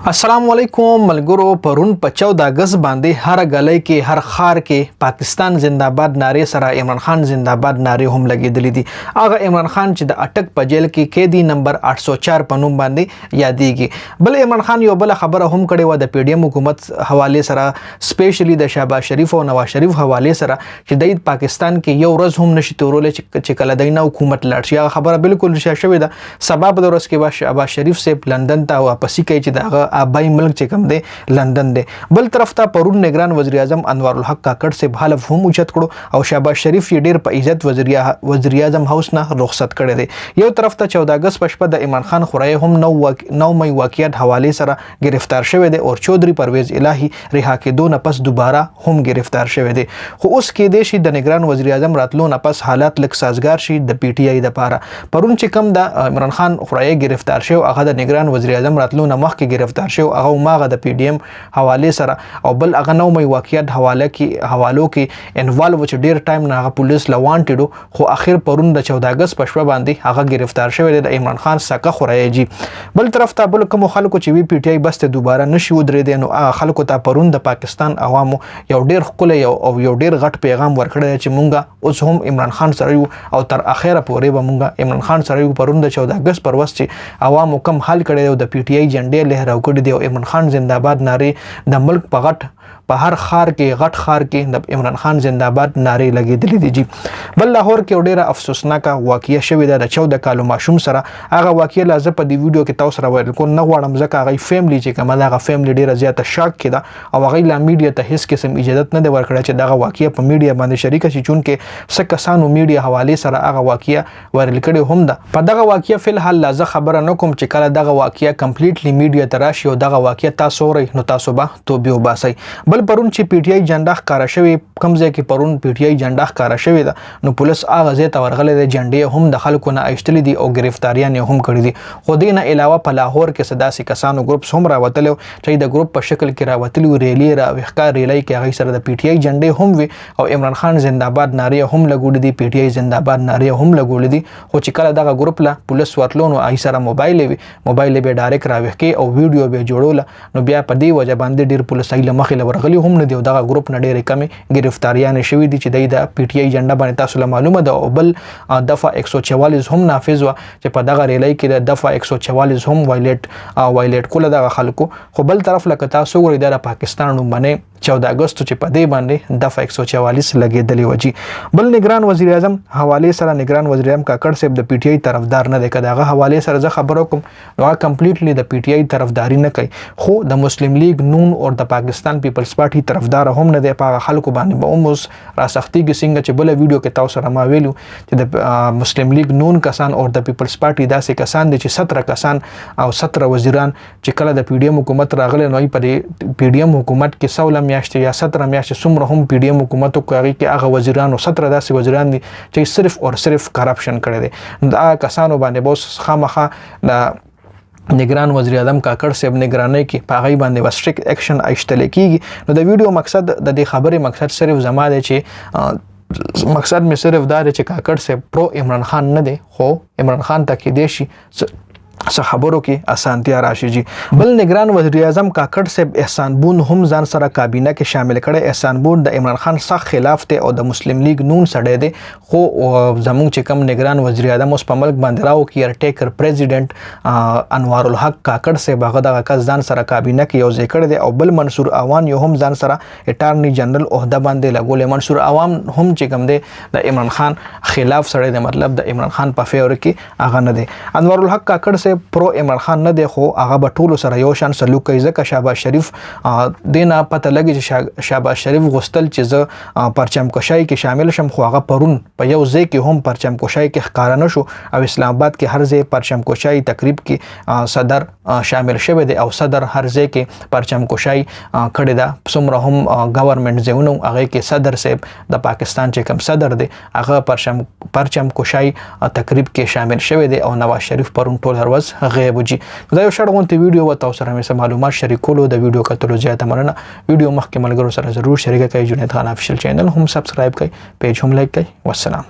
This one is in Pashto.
अस्सलाम वालेकुम मलगुरो परुन 14 अगस्त बांधे हर गले के हर खार के पाकिस्तान जिंदाबाद नारे सरा इमरान खान जिंदाबाद नारे हम लगेदली दी आगा इमरान खान च द अटक په जेल کې कैदी नंबर 804 पनोम باندې یادېږي بل عمران خان یو بل خبره هم کړې و د پی ډی ایم حکومت حواله سره سپیشلی د شهباز شریف او نواز شریف حواله سره چې د پاکستان کې یو ورځ هم نشي تورول چې کله دینه حکومت لاړ شي خبره بالکل شوې ده سبب د ورځ کې شهباز شریف سیب لندن ته واپسی کوي چې دغه آبای ملک چې کوم دی لندن دی بل طرف ته پرون نگران وزیر اعظم انوار الحق کاکړ سے حلف هم اوچت کړو او شهباز شریف یې ډیر په عزت وزیر اعظم هاوس نه رخصت کړی دی یو طرف ته 14 اگست پښپه د عمران خان خورای هم 9 مئی واقعیت حواله سره گرفتار شوی دی او چودري پرویز الهی رها کېدو نه پس دوباره هم گرفتار شوی دی خو اوس کې د شي د نگران وزیر اعظم راتلو نه پس حالات لک سازگار شي د پی ټی آی د پاره پرون چې کم د عمران خان خورای گرفتار شو هغه د نگران وزیر اعظم راتلو نه مخکې گرفتار شو هغه ماغه د پی ډی ایم حواله سره او بل هغه 9 مئی واقعیت حوالو کې انوالو چې ډیر ټایم نه هغه پولیس لوانټډو خو اخر پرون د 14 اگست پښپه باندې هغه گرفتار شوی دی د عمران خان سکه خورایجی بل طرف ته بل کوم خلکو چې وی پی ټی آی بس ته دوباره نشي ودرې دي نو خلکو ته پرون د پاکستان عوامو یو ډیر خپل او یو ډیر غټ پیغام ورکړی چې مونږه اوس هم عمران خان سره یو او تر اخره پورې به مونږه عمران خان سره یو پرون د 14 اگست پر وست چې عوامو کم حل کړی د پی ټی آی جنډې لهراو کړی دی او عمران خان زنده‌باد ناره د ملک په غټ په هر خار کې غټ خار کې د عمران خان زنده‌باد ناره لګېدلې دي جی بل لاهور کې ډیره افسوسناک واقعیا شوې ده د 14 کالو ماشوم سره هغه واقعیا لازم په دې ویډیو کې تاسو راوړل کو نه غواړم ځکه هغه فیملی چې کومه هغه فیملی ډیره زیاته شاک کړه او هغه لا میډیا ته هیڅ قسم اجازه نه دی ورکړه چې دغه واقعیا په میډیا باندې شریک شي چون کې څه کسانو میډیا حواله سره هغه واقعیا ورل کړي هم ده په دغه واقعیا فل حال لازم خبره نه کوم چې کله دغه واقعیا کمپلیټلی میډیا ته راشي او دغه واقعیا تاسو وري نو تاسو به توبه وباسي بل پرون چې پی ټی آی جنډه ښکارا شوی کمزې کې پرون پی ټی آی جنډه ښکارا شوی ده نو پولیس هغه ځای ته ورغلې د جنډې هم د خلکو نه ایستلې دي او گرفتاریان هم کړې دي خو دې نه علاوه په لاهور کې صداسي کسانو ګروپ هم راوتل چې د ګروپ په شکل کې راوتل ریلی را وښکار ریلی کې هغه سره د پی ټی آی جنډې هم وي او عمران خان زنده‌باد ناره هم لګولې دي پی ټی آی زنده‌باد ناره هم لګولې دي خو چې کله دغه ګروپ لا پولیس ورتلو نو ای سره موبایل به ډایرک راوښکي او ویډیو به جوړول نو بیا په دې وجه باندې ډیر پولیس ایله مخې ورغلي هم نه دی دغه ګروپ نه ډېرې کمې گرفتاریان شوې دي چې د پی ټی آی جنډه باندې تاسو له معلومه ده او بل دفعه 144 هم نافذ و چې په دغه ریلی کې د دفعه 144 هم وایلیټ کوله دغه خلکو خو بل طرف لکه تاسو ګورئ د پاکستان باندې 14 اگست چې په دې باندې دفعه 144 لګېدلې و جی بل نگران وزیر اعظم حواله سره نگران وزیر اعظم کاکړ صاحب د پی ټی آی طرفدار نه دی کداغه حواله سره زه خبرو کوم نو کمپلیټلی د پی ټی آی طرفداري نه کوي خو د مسلم لیگ نون او د پاکستان پیپلز پارټي طرفدار هم نه دی په خلکو باندې به اوموس را سختيږي څنګه چې بل ویډیو کې تاسو سره ما ویلو چې د مسلم لیگ نون کسان او د پیپلز پارټي داسې کسان دي چې 17 کسان او 17 وزیران چې کله د پی ډی ایم حکومت راغله نو په پی ډی ایم حکومت کې 16 میاشتې یا 17 میاشتې څومره هم پی ډی ایم حکومت کوي کې هغه وزیرانو 17 داسې وزیران دي چې صرف او صرف کرپشن کړي دي دا کسانو باندې بوس خامخه د نگران وزیر اعظم کاکړ صاحب نگرانی کې په هغه باندې وسټریک اکشن ایستل کیږي نو د ویډیو مقصد د دې خبرې مقصد صرف زما دی چې مقصد می صرف دا دی چې کاکړ صاحب پرو عمران خان نه دی خو عمران خان ته کې دی شي څه خبرو کې اسانتیا راشي جی بل نگران وزیر اعظم کاکړ صاحب احسان بون هم ځان سره کابینه کې شامل کړي احسان بون د عمران خان سخت خلاف ته او د مسلم لیگ نون سره دی خو زموږ چې کم نگران وزیر اعظم اوس په ملک باندې راو کیر ټیکر پریزیډنٹ انوار الحق کاکړ صاحب هغه د کس ځان سره کابینه کې یو ځکړ دی او بل منصور اوان یو هم ځان سره اټارنی جنرال عہده باندې لګولې منصور اوان هم چې کم دی د عمران خان خلاف سره دی مطلب د عمران خان په فیور کې هغه نه دی انوار الحق کاکړ پرو عمران خان نه دی خو هغه به ټولو سره یو شان سلوک کوي ځکه شهباز شریف دینه پته لګي چې شهباز شریف غوښتل چې زه پرچم کشای کې شامل شم خو هغه پرون په یو ځای کې هم پرچم کشای کې ښکارا نه شو او اسلام آباد کې هر ځای پرچم کشای تقریب کې صدر شامل شوی دی او صدر هر ځای کې پرچم کشای کړی دا څومره هم گورنمنت ځایونو هغه کې صدر صاحب د پاکستان چې کوم صدر دی هغه پرچم کشای تقریب کې شامل شوی دی او نواز شریف پرون ټول هر ورځ غیب وجي دا یو شړغونته ویډیو و تاسو سره مې معلومات شریکولو د ویډیو کتلو زیاته مننه ویډیو مخکې ملګرو سره ضرور شریک کړئ جنید خان افیشل چینل هم سبسکرایب کړئ پیج هم لایک کړئ والسلام